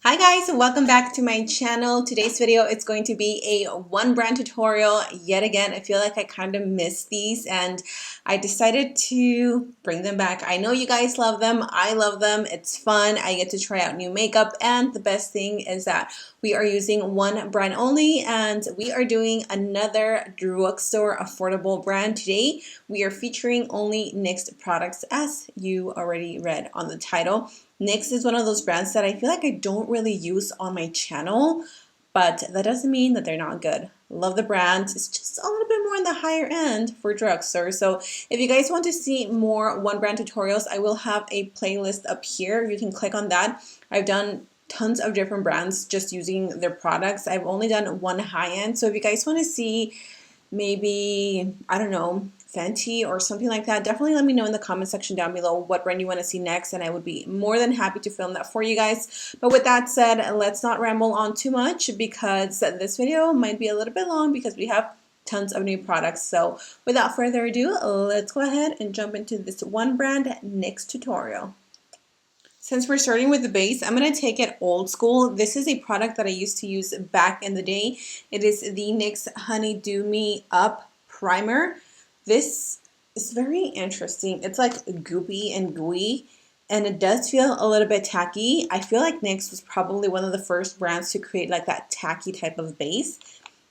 Hi guys, and welcome back to my channel. Today's video is going to be a one brand tutorial yet again. I feel like I kind of missed these and I decided to bring them back. I know you guys love them. I love them. It's fun. I get to try out new makeup, and the best thing is that we are using one brand only, and we are doing another drugstore affordable brand. Today we are featuring only NYX products, as you already read on the title. NYX is one of those brands that I feel like I don't really use on my channel, but that doesn't mean that they're not good. Love the brand. It's just a little bit more on the higher end for drugstore. So if you guys want to see more one brand tutorials, I will have a playlist up here. You can click on that. I've done tons of different brands just using their products. I've only done one high end. So if you guys want to see maybe, I don't know, Fenty or something like that, definitely let me know in the comment section down below what brand you want to see next, and I would be more than happy to film that for you guys. But with that said, let's not ramble on too much because this video might be a little bit long because we have tons of new products. So without further ado, let's go ahead and jump into this one brand NYX tutorial. Since we're starting with the base, I'm going to take it old school. This is a product that I used to use back in the day. It is the NYX Honey Do Me Up Primer. This is very interesting. It's like goopy and gooey, and it does feel a little bit tacky. I feel like NYX was probably one of the first brands to create like that tacky type of base,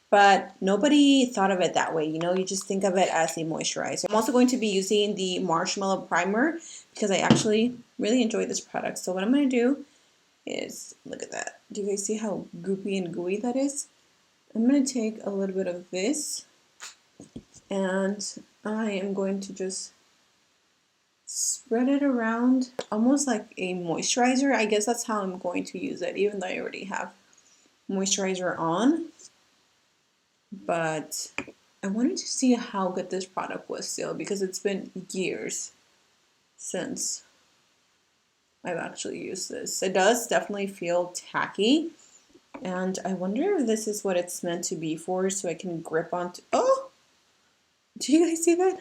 but nobody thought of it that way. You know, you just think of it as a moisturizer. I'm also going to be using the Marshmallow Primer because I actually really enjoy this product. So what I'm going to do is, look at that. Do you guys see how goopy and gooey that is? I'm going to take a little bit of this, and I am going to just spread it around almost like a moisturizer. I guess that's how I'm going to use it, even though I already have moisturizer on. But I wanted to see how good this product was still, because it's been years since I've actually used this. It does definitely feel tacky, and I wonder if this is what it's meant to be for, so I can grip onto, oh! Do you guys see that?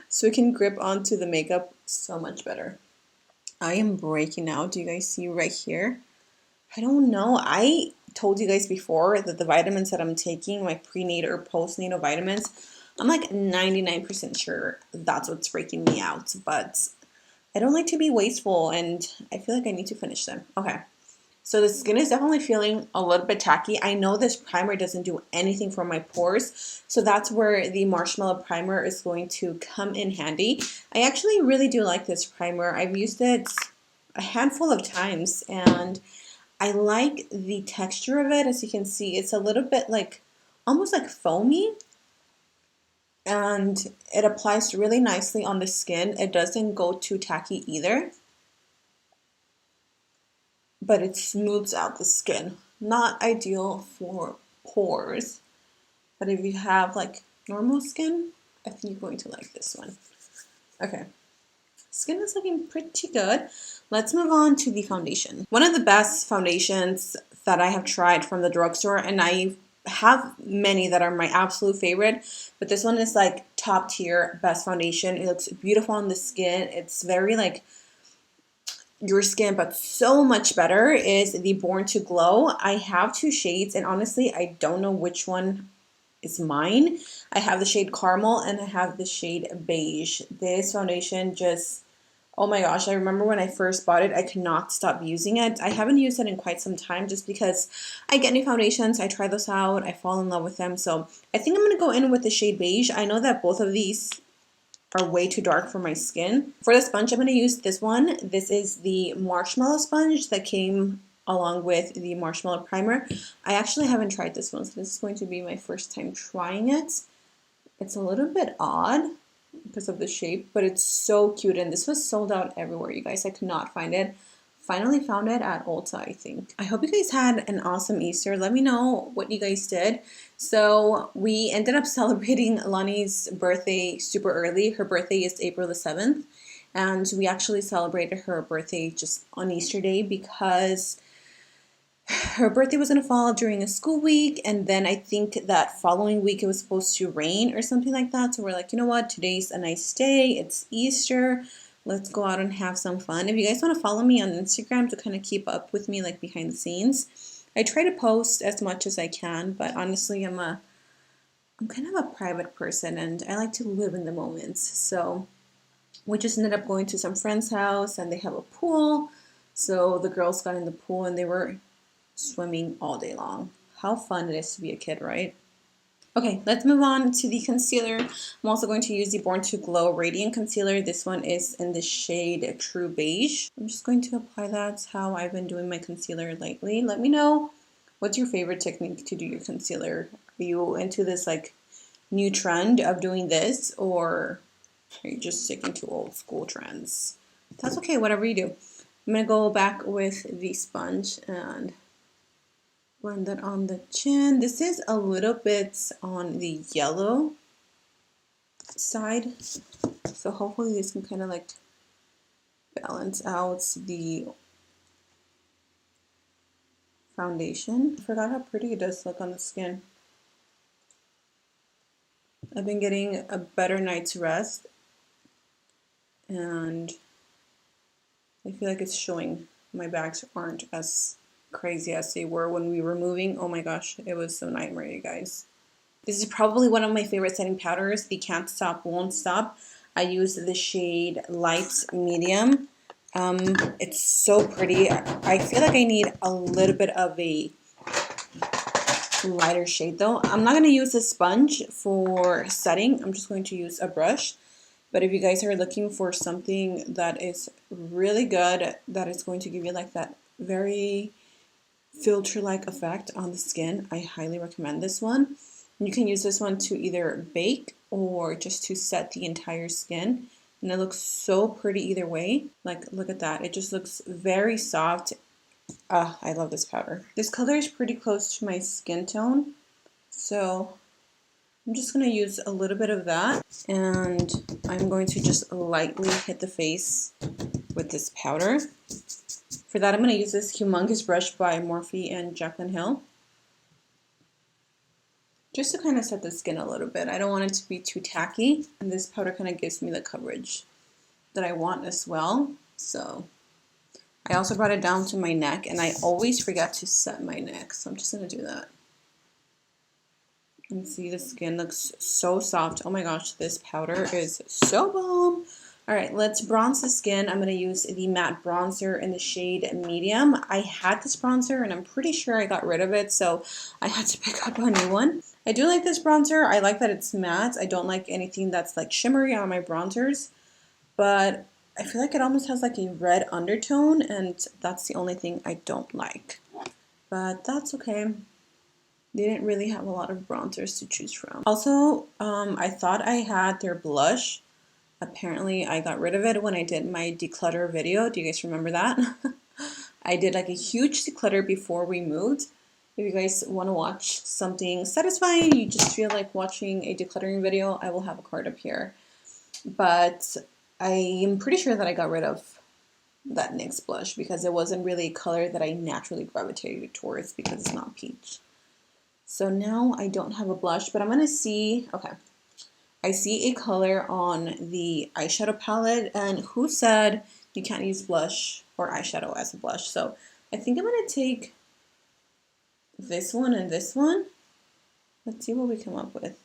So I can grip onto the makeup so much better. I am breaking out. Do you guys see right here? I don't know. I told you guys before that the vitamins that I'm taking, my prenatal or postnatal vitamins, I'm like 99% sure that's what's breaking me out. But I don't like to be wasteful, and I feel like I need to finish them. Okay. So the skin is definitely feeling a little bit tacky. I know this primer doesn't do anything for my pores, so that's where the Marshmallow Primer is going to come in handy. I actually really do like this primer. I've used it a handful of times, and I like the texture of it. As you can see, it's a little bit like, almost like foamy, and it applies really nicely on the skin. It doesn't go too tacky either, but it smooths out the skin. Not ideal for pores, but if you have like normal skin, I think you're going to like this one. Okay, skin is looking pretty good. Let's move on to the foundation. One of the best foundations that I have tried from the drugstore, and I have many that are my absolute favorite, but this one is like top tier best foundation. It looks beautiful on the skin. It's very like your skin, but so much better, is the Born to Glow. I have two shades, and honestly, I don't know which one is mine. I have the shade Caramel and I have the shade Beige. This foundation just, oh my gosh, I remember when I first bought it, I could not stop using it. I haven't used it in quite some time just because I get new foundations, I try those out, I fall in love with them. So I think I'm going to go in with the shade Beige. I know that both of these are way too dark for my skin. For the sponge, I'm going to use this one. This is the Marshmallow sponge that came along with the Marshmallow Primer. I actually haven't tried this one, so this is going to be my first time trying it. It's a little bit odd because of the shape, but it's so cute, and this was sold out everywhere, you guys. I could not find it. Finally found it at Ulta, I think. I hope you guys had an awesome Easter. Let me know what you guys did. So we ended up celebrating Lonnie's birthday super early. Her birthday is April the 7th. And we actually celebrated her birthday just on Easter Day because her birthday was going to fall during a school week. And then I think that following week it was supposed to rain or something like that. So we're like, you know what? Today's a nice day. It's Easter. let's go out and have some fun. If you guys want to follow me on Instagram to kind of keep up with me like behind the scenes, I try to post as much as I can, but honestly I'm kind of a private person and I like to live in the moments. So we just ended up going to some friend's house and they have a pool. So the girls got in the pool and they were swimming all day long. How fun it is to be a kid, right? Okay, let's move on to the concealer. I'm also going to use the Born to Glow Radiant Concealer. This one is in the shade True Beige. I'm just going to apply that. That's how I've been doing my concealer lately. Let me know what's your favorite technique to do your concealer. Are you into this like new trend of doing this, or are you just sticking to old school trends? That's okay, whatever you do. I'm going to go back with the sponge and blend that on the chin. This is a little bit on the yellow side, so hopefully this can kind of like balance out the foundation. I forgot how pretty it does look on the skin. I've been getting a better night's rest and I feel like it's showing. My bags aren't as crazy as they were when we were moving. Oh my gosh, it was a nightmare, you guys. This is probably one of my favorite setting powders, the Can't Stop, Won't Stop. I use the shade Light Medium. It's so pretty. I feel like I need a little bit of a lighter shade though. I'm not going to use a sponge for setting. I'm just going to use a brush. But if you guys are looking for something that is really good, that is going to give you like that very filter-like effect on the skin, I highly recommend this one. You can use this one to either bake or just to set the entire skin. And it looks so pretty either way. Like, look at that. It just looks very soft. Ah, I love this powder. This color is pretty close to my skin tone. So I'm just going to use a little bit of that. And I'm going to just lightly hit the face with this powder. For that, I'm going to use this humongous brush by Morphe and Jaclyn Hill. Just to kind of set the skin a little bit. I don't want it to be too tacky. And this powder kind of gives me the coverage that I want as well. So I also brought it down to my neck, and I always forget to set my neck. So I'm just going to do that. You can see the skin looks so soft. Oh my gosh, this powder is so bomb. All right, let's bronze the skin. I'm going to use the matte bronzer in the shade Medium. I had this bronzer and I'm pretty sure I got rid of it, so I had to pick up a new one. I do like this bronzer. I like that it's matte. I don't like anything that's like shimmery on my bronzers, but I feel like it almost has like a red undertone, and that's the only thing I don't like. But that's okay. They didn't really have a lot of bronzers to choose from. Also, I thought I had their blush. Apparently, I got rid of it when I did my declutter video. Do you guys remember that? I did like a huge declutter before we moved. If you guys want to watch something satisfying, you just feel like watching a decluttering video, I will have a card up here. But I am pretty sure that I got rid of that NYX blush because it wasn't really a color that I naturally gravitated towards because it's not peach. So now I don't have a blush, but I'm going to see, okay. I see a color on the eyeshadow palette, and who said you can't use blush or eyeshadow as a blush? So I think I'm going to take this one and this one. Let's see what we come up with.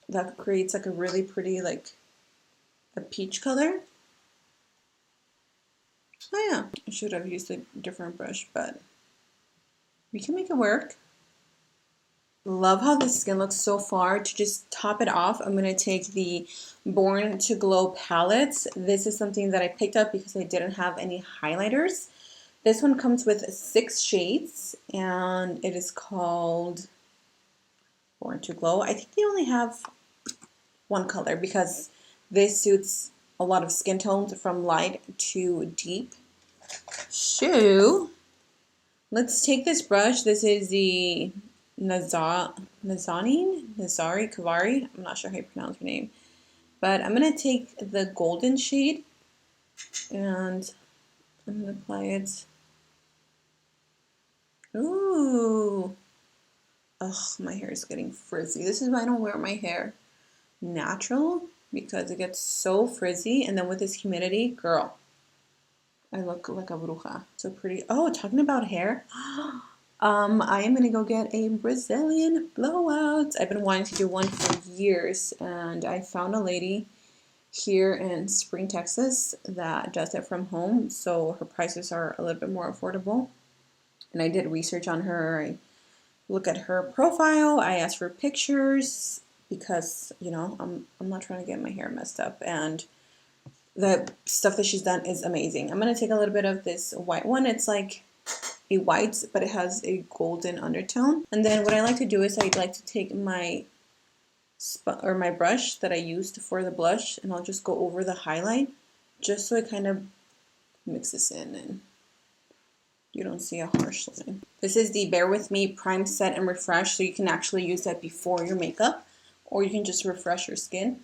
That creates like a really pretty, like a peach color. Oh yeah, I should have used a different brush, but we can make it work. Love how the skin looks so far. To just top it off, I'm going to take the Born to Glow palettes. This is something that I picked up because I didn't have any highlighters. This one comes with 6 shades, and it is called Born to Glow. I think they only have one color because this suits a lot of skin tones from light to deep. So let's take this brush. This is the Nazari Kavari. I'm not sure how you pronounce her name. But I'm going to take the golden shade and I'm going to apply it. Ooh. Ugh, my hair is getting frizzy. This is why I don't wear my hair natural. because it gets so frizzy, and then with this humidity, girl, I look like a bruja. So pretty. Oh, talking about hair. I am gonna go get a Brazilian blowout. I've been wanting to do one for years, and I found a lady here in Spring, Texas that does it from home, so her prices are a little bit more affordable. And I did research on her. I look at her profile. I asked for pictures because, you know, I'm not trying to get my hair messed up, and the stuff that she's done is amazing. I'm gonna take a little bit of this white one. It's like a white, but it has a golden undertone. And then what I like to do is I like to take my my brush that I used for the blush, and I'll just go over the highlight just so it kind of mixes in and you don't see a harsh line. This is the Bare With Me Prime Set and Refresh, so you can actually use that before your makeup, or you can just refresh your skin.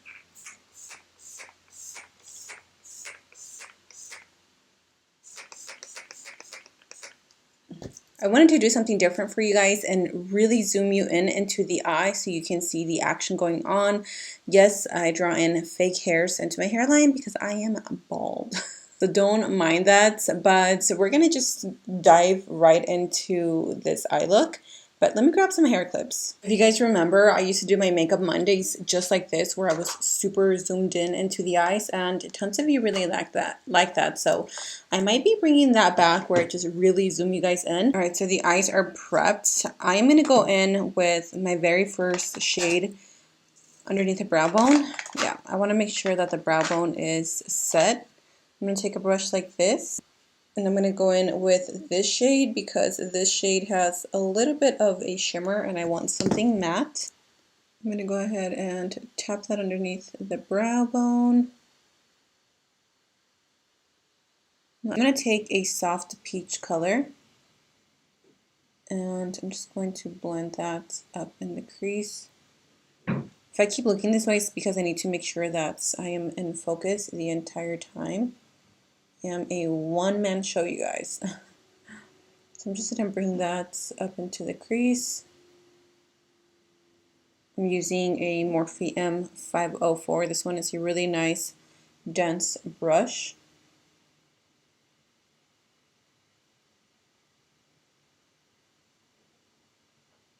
I wanted to do something different for you guys and really zoom you in into the eye so you can see the action going on. Yes, I draw in fake hairs into my hairline because I am bald. So don't mind that, but we're gonna just dive right into this eye look. But let me grab some hair clips. If you guys remember, I used to do my makeup Mondays just like this, where I was super zoomed in into the eyes, and tons of you really like that. So I might be bringing that back where it just really zoom you guys in. All right, so the eyes are prepped. I'm gonna go in with my very first shade underneath the brow bone. Yeah, I wanna make sure that the brow bone is set. I'm gonna take a brush like this, and I'm going to go in with this shade because this shade has a little bit of a shimmer and I want something matte. I'm going to go ahead and tap that underneath the brow bone. Now I'm going to take a soft peach color and I'm just going to blend that up in the crease. If I keep looking this way, it's because I need to make sure that I am in focus the entire time. I am a one-man show, you guys. So I'm just going to bring that up into the crease. I'm using a Morphe M504. This one is a really nice, dense brush.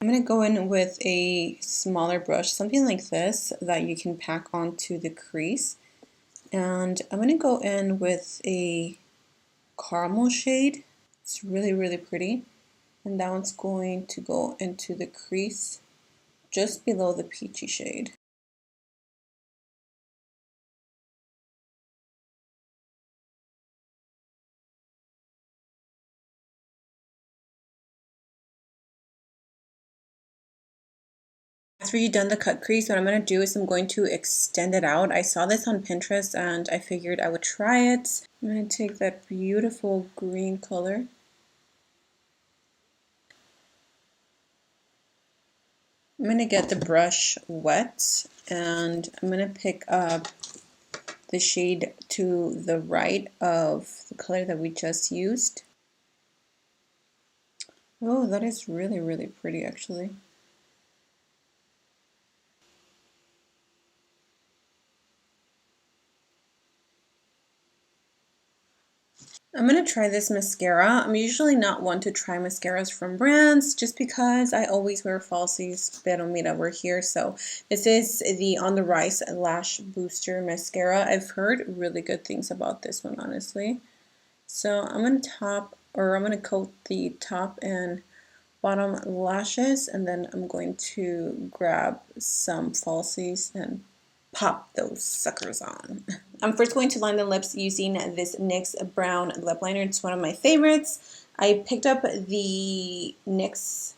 I'm going to go in with a smaller brush, something like this, that you can pack onto the crease. And I'm going to go in with a caramel shade. It's really, really pretty. And that one's going to go into the crease just below the peachy shade. After you've done the cut crease, what I'm going to do is I'm going to extend it out. I saw this on Pinterest and I figured I would try it. I'm going to take that beautiful green color. I'm going to get the brush wet and I'm going to pick up the shade to the right of the color that we just used. Oh, that is really, really pretty actually. I'm going to try this mascara. I'm usually not one to try mascaras from brands just because I always wear falsies, pero mira, we're here. So this is the On the Rise Lash Booster Mascara. I've heard really good things about this one, honestly. So I'm going to coat the top and bottom lashes, and then I'm going to grab some falsies and pop those suckers on. I'm first going to line the lips using this NYX brown lip liner. It's one of my favorites. I picked up the NYX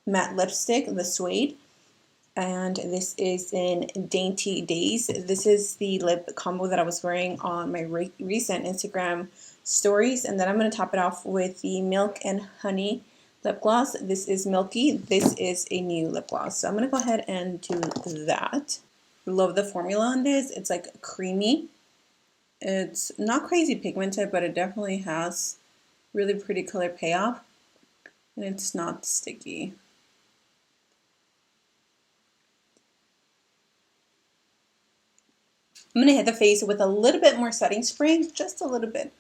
matte lipstick, the suede, and this is in Dainty Days. This is the lip combo that I was wearing on my recent Instagram stories, and then I'm going to top it off with the Milk and Honey lip gloss. This is Milky. This is a new lip gloss. So I'm going to go ahead and do that. Love the formula on this. It's like creamy. It's not crazy pigmented, but it definitely has really pretty color payoff, and it's not sticky. I'm gonna hit the face with a little bit more setting spray, just a little bit,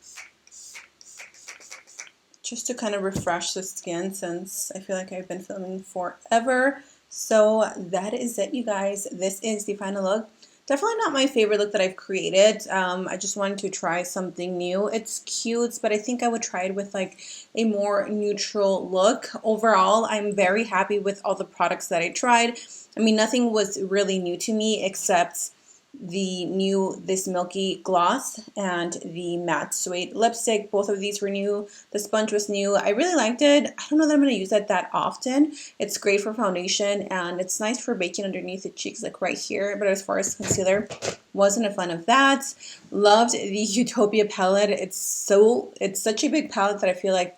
just to kind of refresh the skin since I feel like I've been filming forever. So that is it, you guys. This is the final look. Definitely not my favorite look that I've created. I just wanted to try something new. It's cute, but I think I would try it with like a more neutral look. Overall, I'm very happy with all the products that I tried. I mean, nothing was really new to me except this milky gloss and the matte suede lipstick. Both of these were new. The sponge was new. I really liked it. I don't know that I'm going to use it that often. It's great for foundation and it's nice for baking underneath the cheeks, like right here. But as far as concealer, wasn't a fan of that. Loved the Utopia palette. It's such a big palette that I feel like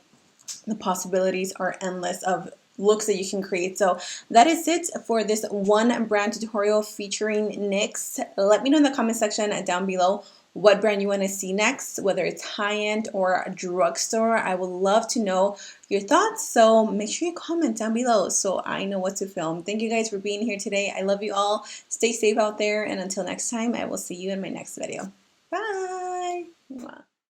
the possibilities are endless of looks that you can create. So that is it for this one brand tutorial featuring NYX. Let me know in the comment section down below what brand you want to see next, whether it's high-end or a drugstore. I would love to know your thoughts, so make sure you comment down below so I know what to film. Thank you guys for being here today. I love you all. Stay safe out there, and until next time, I will see you in my next video. Bye!